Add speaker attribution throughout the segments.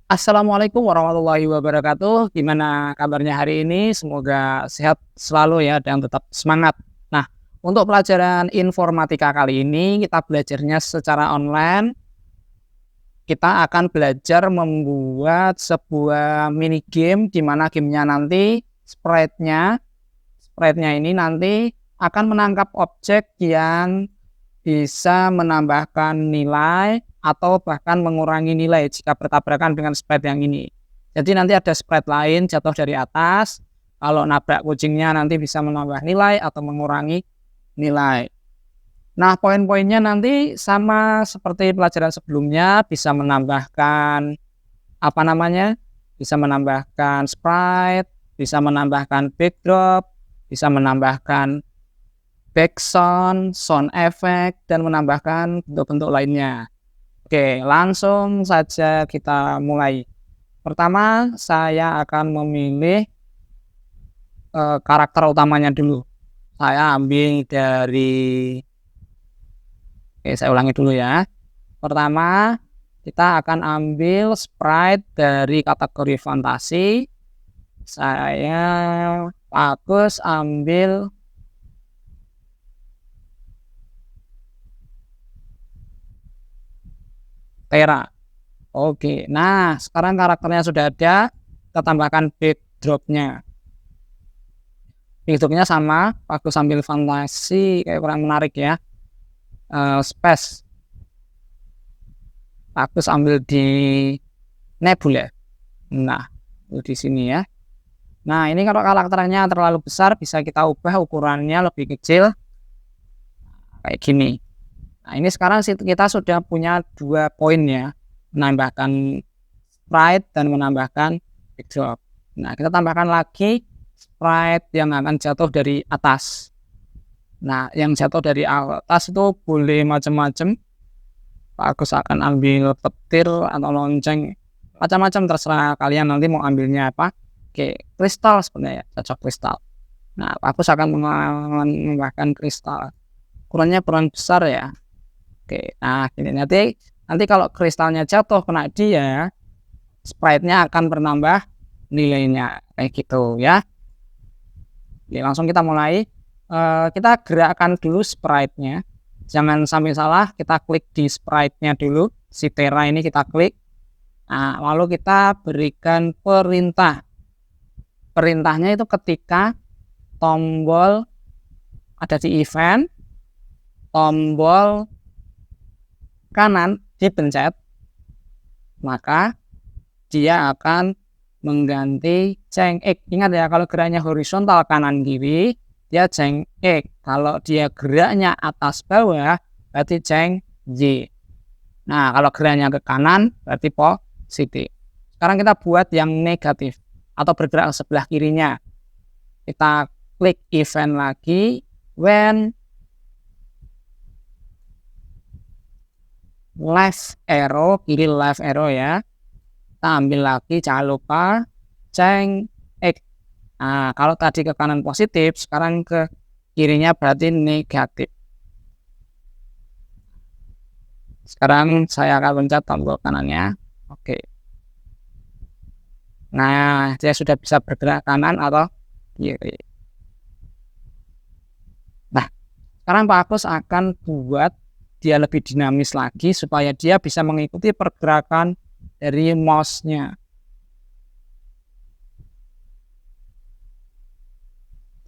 Speaker 1: Assalamualaikum warahmatullahi wabarakatuh. Gimana kabarnya hari ini? Semoga sehat selalu ya dan tetap semangat. Nah, untuk pelajaran informatika kali ini kita belajarnya secara online. Kita akan belajar membuat sebuah mini game di mana gamenya nanti sprite-nya ini nanti akan menangkap objek yang bisa menambahkan nilai atau bahkan mengurangi nilai jika bertabrakan dengan sprite yang ini. Jadi nanti ada sprite lain jatuh dari atas, kalau nabrak kucingnya nanti bisa menambah nilai atau mengurangi nilai. Nah, poin-poinnya nanti sama seperti pelajaran sebelumnya, bisa menambahkan bisa menambahkan sprite, bisa menambahkan backdrop, bisa menambahkan background, sound effect, dan menambahkan bentuk-bentuk lainnya. Oke, langsung saja kita mulai. Pertama, saya akan memilih karakter utamanya dulu. Saya ambil dari, oke, saya ulangi dulu ya. Pertama, kita akan ambil sprite dari kategori fantasi. Saya bagus ambil Tera. Oke, nah sekarang karakternya sudah ada, kita tambahkan backdropnya. Backdropnya sama, bagus ambil fantasi, kayak kurang menarik ya. Space, bagus ambil di nebula. Nah, di sini ya. Nah, ini kalau karakternya terlalu besar, bisa kita ubah ukurannya lebih kecil, kayak gini. Nah, ini sekarang kita sudah punya 2 poin ya, menambahkan sprite dan menambahkan backdrop. Nah, kita tambahkan lagi sprite yang akan jatuh dari atas. Nah, yang jatuh dari atas itu boleh macam-macam. Bagus akan ambil petir atau lonceng, macam-macam terserah kalian nanti mau ambilnya apa. Oke, kristal sebenarnya cocok kristal. Nah, bagus akan menambahkan kristal. Ukurannya kurang besar ya. Oke, nah ini nanti kalau kristalnya jatuh kena dia, sprite-nya akan bertambah nilainya kayak gitu ya. Oke, langsung kita mulai. Kita gerakkan dulu sprite-nya. Jangan sampai salah, kita klik di sprite-nya dulu. Si Tera ini kita klik. Nah, lalu kita berikan perintah. Perintahnya itu ketika tombol ada di event, tombol kanan dipencet, maka dia akan mengganti cengek. Ingat ya, kalau geraknya horizontal kanan kiri, dia cengek. Kalau dia geraknya atas bawah, berarti ceng Y. Nah, kalau geraknya ke kanan, berarti positif. Sekarang kita buat yang negatif atau bergerak ke sebelah kirinya. Kita klik event lagi, when left arrow, kiri left arrow ya. Kita ambil lagi, jangan lupa ceng X. Nah, kalau tadi ke kanan positif, sekarang ke kirinya berarti negatif. Sekarang saya akan pencet tombol kanannya. Oke. Nah, dia sudah bisa bergerak kanan atau kiri. Nah, sekarang Pak Agus akan buat dia lebih dinamis lagi supaya dia bisa mengikuti pergerakan dari mouse-nya.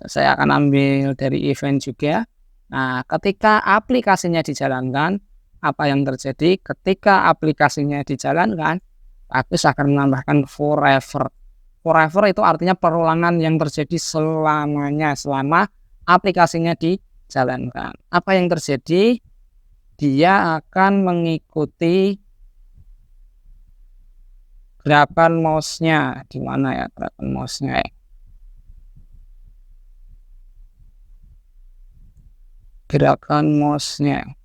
Speaker 1: Saya akan ambil dari event juga. Nah, ketika aplikasinya dijalankan, apa yang terjadi? Ketika aplikasinya dijalankan, Agus akan menambahkan forever. Forever itu artinya perulangan yang terjadi selamanya, selama aplikasinya dijalankan. Apa yang terjadi? Dia akan mengikuti gerakan mouse-nya. Di mana ya gerakan mouse-nya ya? Gerakan mouse-nya.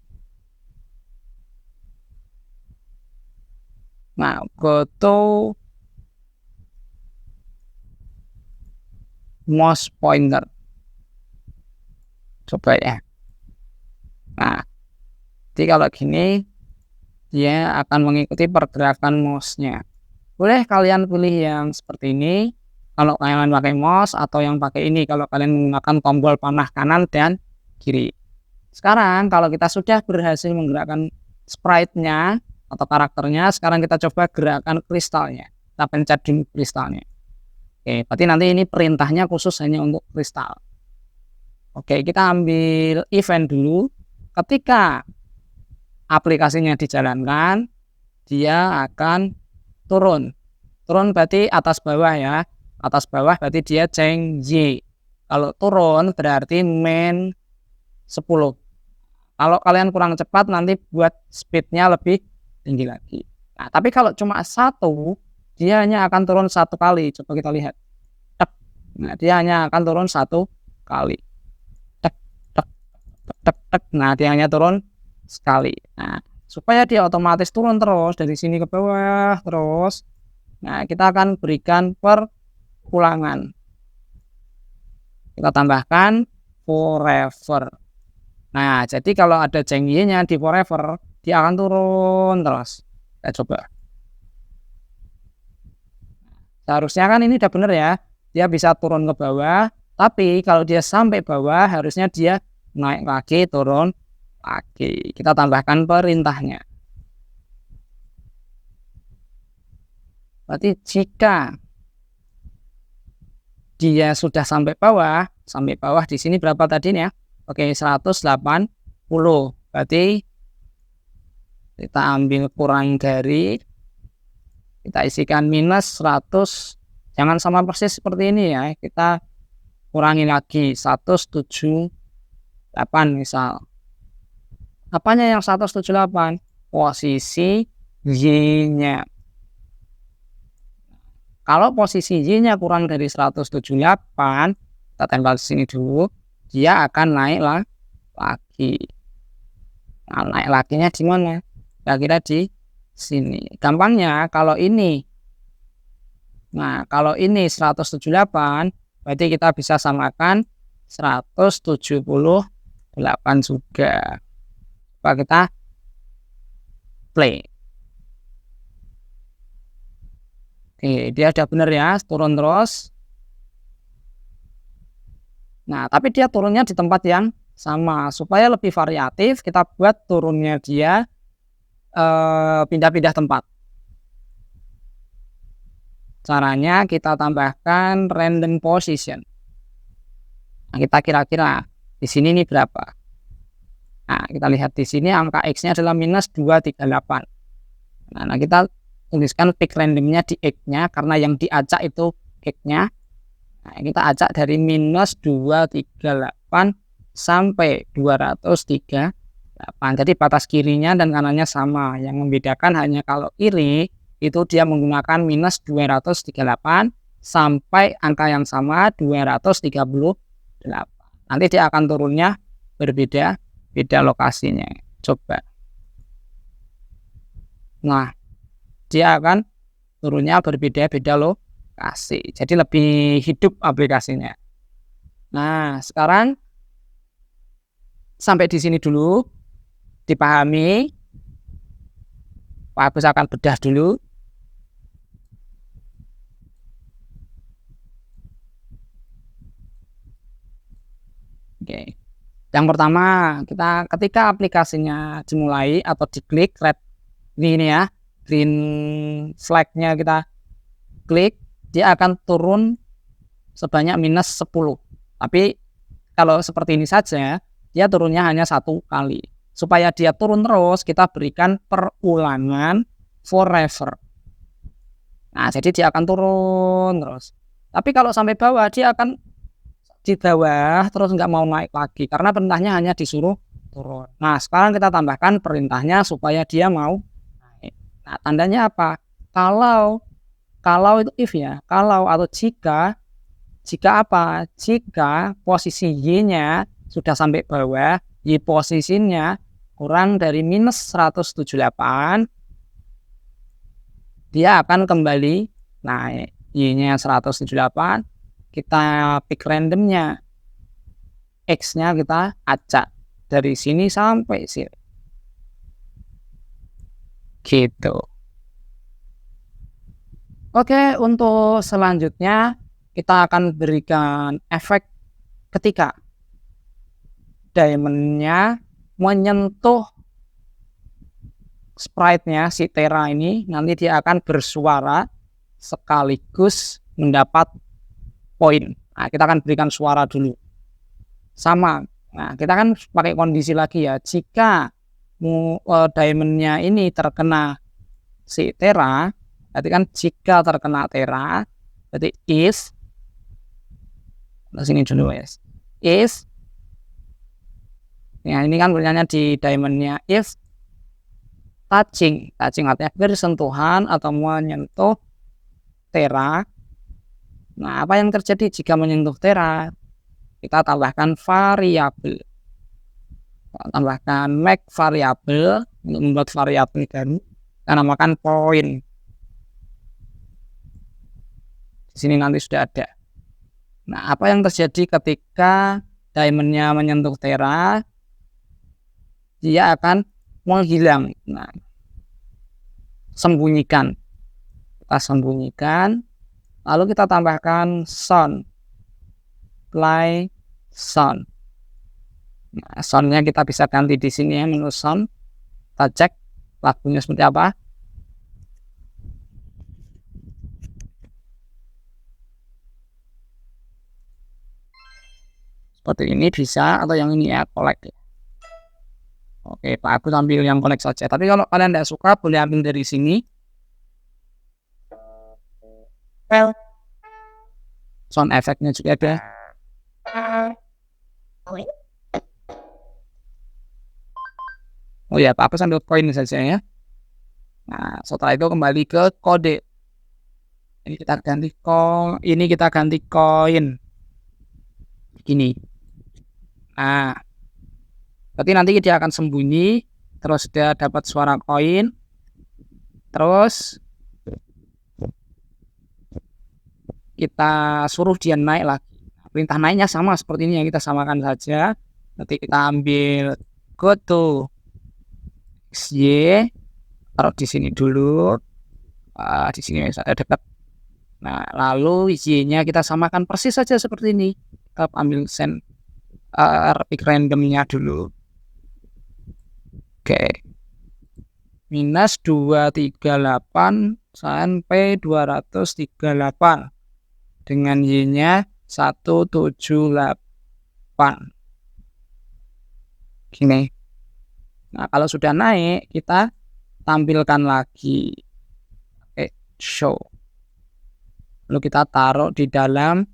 Speaker 1: Nah, go to mouse pointer. Coba ya. Nah, jadi kalau gini, dia akan mengikuti pergerakan mouse-nya. Boleh kalian pilih yang seperti ini kalau kalian pakai mouse, atau yang pakai ini kalau kalian menggunakan tombol panah kanan dan kiri. Sekarang kalau kita sudah berhasil menggerakkan sprite-nya atau karakternya, sekarang kita coba gerakan kristalnya. Kita pencet dulu kristalnya. Oke, berarti nanti ini perintahnya khusus hanya untuk kristal. Oke, kita ambil event dulu. Ketika aplikasinya dijalankan, dia akan turun. Turun berarti atas bawah ya. Atas bawah berarti dia ceng Y. Kalau turun berarti main 10. Kalau kalian kurang cepat nanti buat speednya lebih tinggi lagi. Nah, tapi kalau cuma satu, dia hanya akan turun satu kali. Coba kita lihat. Tek. Nah, dia hanya akan turun satu kali. Tek, tek, tek, tek, tek. Nah, dia hanya turun sekali. Nah, supaya dia otomatis turun terus dari sini ke bawah terus. Nah, kita akan berikan perulangan. Kita tambahkan forever. Nah, jadi kalau ada ceng Y-nya di forever, dia akan turun terus. Kita coba. Seharusnya kan ini udah bener ya. Dia bisa turun ke bawah, tapi kalau dia sampai bawah, harusnya dia naik lagi, turun lagi. Kita tambahkan perintahnya. Berarti jika dia sudah sampai bawah di sini berapa tadi ya? Oke, 180. Berarti kita ambil kurang dari, kita isikan minus 100. Jangan sama persis seperti ini ya. Kita kurangi lagi 178 misal. Apanya yang 178? Posisi Y-nya. Kalau posisi Y-nya kurang dari 178, kita tempel di sini dulu, dia akan naik lagi. Nah, naik laginya di mana? Kira-kira di sini. Gampangnya kalau ini. Nah, kalau ini 178, berarti kita bisa samakan 178 juga. Coba kita play. Oke, dia udah bener ya, turun terus. Nah, tapi dia turunnya di tempat yang sama. Supaya lebih variatif, kita buat turunnya dia pindah-pindah tempat. Caranya kita tambahkan random position. Nah, kita kira-kira di sini nih berapa? Nah, kita lihat di sini angka X-nya adalah minus 238. Nah, kita tuliskan pick randomnya di X-nya, karena yang diacak itu X-nya. Nah, kita acak dari minus 238 sampai 238. Jadi batas kirinya dan kanannya sama. Yang membedakan hanya kalau kiri itu dia menggunakan minus 238 sampai angka yang sama 238. Nanti dia akan turunnya berbeda lokasinya. Coba. Nah, dia akan turunnya berbeda-beda lokasi. Jadi lebih hidup aplikasinya. Nah, sekarang sampai di sini dulu dipahami. Pak Agus akan bedah dulu. Oke. Yang pertama, kita ketika aplikasinya dimulai atau diklik red ini ya, green flag-nya kita klik, dia akan turun sebanyak minus 10. Tapi kalau seperti ini saja, dia turunnya hanya satu kali. Supaya dia turun terus, kita berikan perulangan forever. Nah, jadi dia akan turun terus. Tapi kalau sampai bawah, dia akan di bawah terus nggak mau naik lagi, karena perintahnya hanya disuruh turun. Nah, sekarang kita tambahkan perintahnya supaya dia mau naik. Nah, tandanya apa? Kalau itu if ya, kalau atau jika apa? Jika posisi Y-nya sudah sampai bawah, Y posisinya kurang dari minus 178, dia akan kembali naik. Y-nya 178, kita pick randomnya, X-nya kita acak dari sini sampai sini. Gitu. Oke, untuk selanjutnya kita akan berikan efek ketika diamond-nya menyentuh sprite-nya si Terra ini, nanti dia akan bersuara sekaligus mendapat poin. Nah, kita akan berikan suara dulu. Sama. Nah, kita kan pakai kondisi lagi ya. Jika diamond-nya ini terkena si Terra, berarti kan jika terkena Terra, berarti is, nah sini dulu ya, is, ya ini kan punyanya di diamondnya, if touching artinya bersentuhan atau menyentuh Terra. Nah, apa yang terjadi jika menyentuh Terra? Kita tambahkan variabel, tambahkan make variabel untuk membuat variabel baru, kita namakan poin. Di sini nanti sudah ada. Nah, apa yang terjadi ketika diamondnya menyentuh Terra? Dia akan menghilang. Nah, sembunyikan. Kita sembunyikan. Lalu kita tambahkan sound, play sound. Nah, soundnya kita bisa ganti di sini ya, menu sound. Kita cek lagunya seperti apa. Seperti ini bisa, atau yang ini ya, collect. Oke, Pak, aku ambil yang collect saja. Tapi kalau kalian tidak suka, boleh ambil dari sini. Sound efeknya juga ada. Oh ya, Pak, aku sambil koin saja ya. Nah, setelah itu kembali ke kode. Ini kita ganti koin. Gini. Nah, berarti nanti dia akan sembunyi, terus dia dapat suara koin, terus kita suruh dia naik lagi. Perintah naiknya sama seperti ini, yang kita samakan saja. Nanti kita ambil go to XY, taruh di sini dulu. Di sini misalnya dekat. Nah, lalu Y-nya kita samakan persis saja seperti ini. Kita ambil send pick randomnya dulu. Oke. Minus 238 sampai 238. Dengan Y-nya 178. Gini. Nah, kalau sudah naik, kita tampilkan lagi. Show. Lalu kita taruh di dalam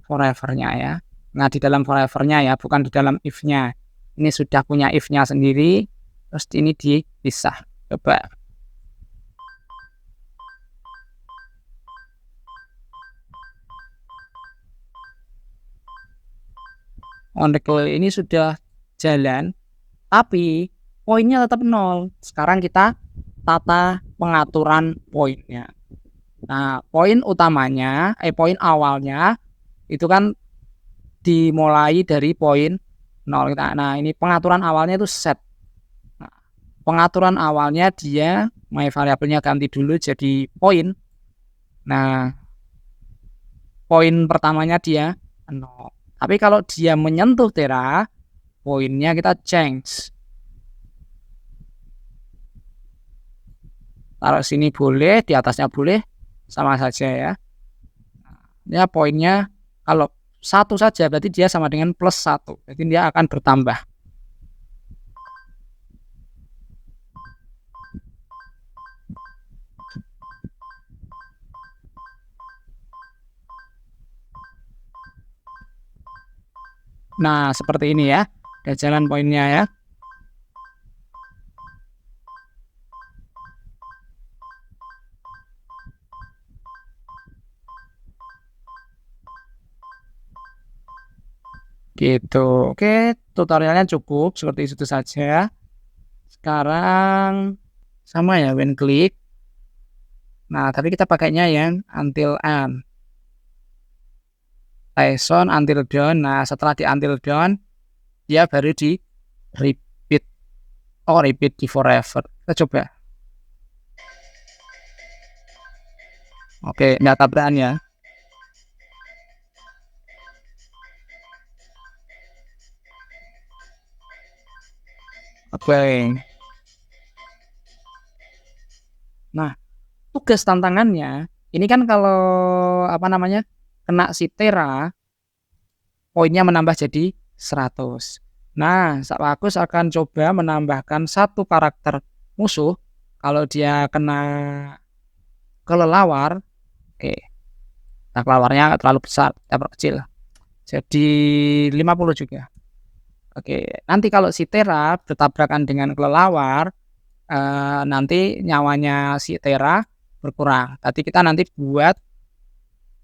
Speaker 1: forever-nya ya. Nah, di dalam forever-nya ya, bukan di dalam if-nya. Ini sudah punya if-nya sendiri, terus ini dipisah. Coba. Oracle ini sudah jalan, tapi poinnya tetap 0. Sekarang kita tata pengaturan poinnya. Nah, poin utamanya, poin awalnya itu kan dimulai dari poin 0. Nah, ini pengaturan awalnya itu set. Nah, pengaturan awalnya dia my variabelnya ganti dulu jadi poin. Nah, poin pertamanya dia 0. Tapi kalau dia menyentuh Terra, poinnya kita change. Taruh sini boleh, di atasnya boleh, sama saja ya. Ya, poinnya kalau 1 saja berarti dia sama dengan plus 1. Jadi dia akan bertambah. Nah, seperti ini ya. Ada jalan poinnya ya. Gitu. Oke, tutorialnya cukup seperti itu saja. Sekarang sama ya, when click. Nah, tapi kita pakainya yang until end. Tyson until down. Nah, setelah di until down, dia baru di repeat. Oh, repeat di forever. Kita coba. Oke, nggak tabrakan ya. Oke. Nah, tugas tantangannya ini kan kalau apa namanya, kena si Tera, poinnya menambah jadi 100. Nah, Bagus akan coba menambahkan satu karakter musuh kalau dia kena kelelawar. Oke, nah kelelawarnya nggak terlalu besar, terlalu kecil, jadi 50 juga. Oke, nanti kalau si Tera bertabrakan dengan kelelawar, nanti nyawanya si Tera berkurang. Tadi kita nanti buat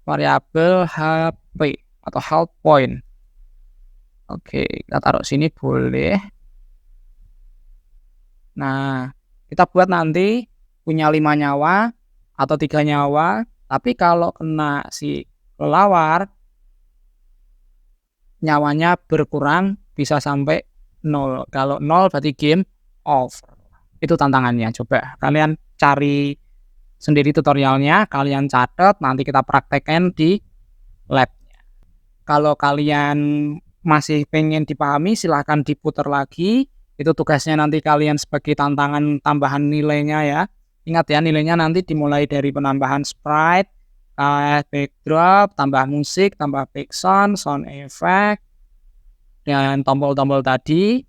Speaker 1: variabel HP atau health point. Oke, kita taruh sini boleh. Nah, kita buat nanti punya 5 nyawa atau 3 nyawa, tapi kalau kena si kelelawar, nyawanya berkurang bisa sampai 0. Kalau 0 berarti game over. Itu tantangannya. Coba kalian cari sendiri tutorialnya, kalian catat, nanti kita praktekkan di lab. Kalau kalian masih pengen dipahami, silahkan diputar lagi. Itu tugasnya nanti kalian sebagai tantangan tambahan nilainya ya. Ingat ya, nilainya nanti dimulai dari penambahan sprite, backdrop, tambah musik, tambah background, sound effect, dan tombol-tombol tadi.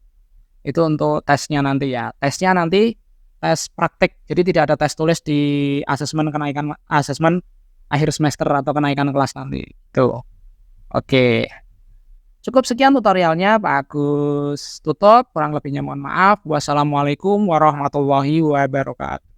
Speaker 1: Itu untuk tesnya nanti ya. Tesnya nanti tes praktek. Jadi tidak ada tes tulis di asesmen akhir semester atau kenaikan kelas nanti. Tuh. Oke. Cukup sekian tutorialnya, Pak Agus tutup, kurang lebihnya mohon maaf. Wassalamualaikum warahmatullahi wabarakatuh.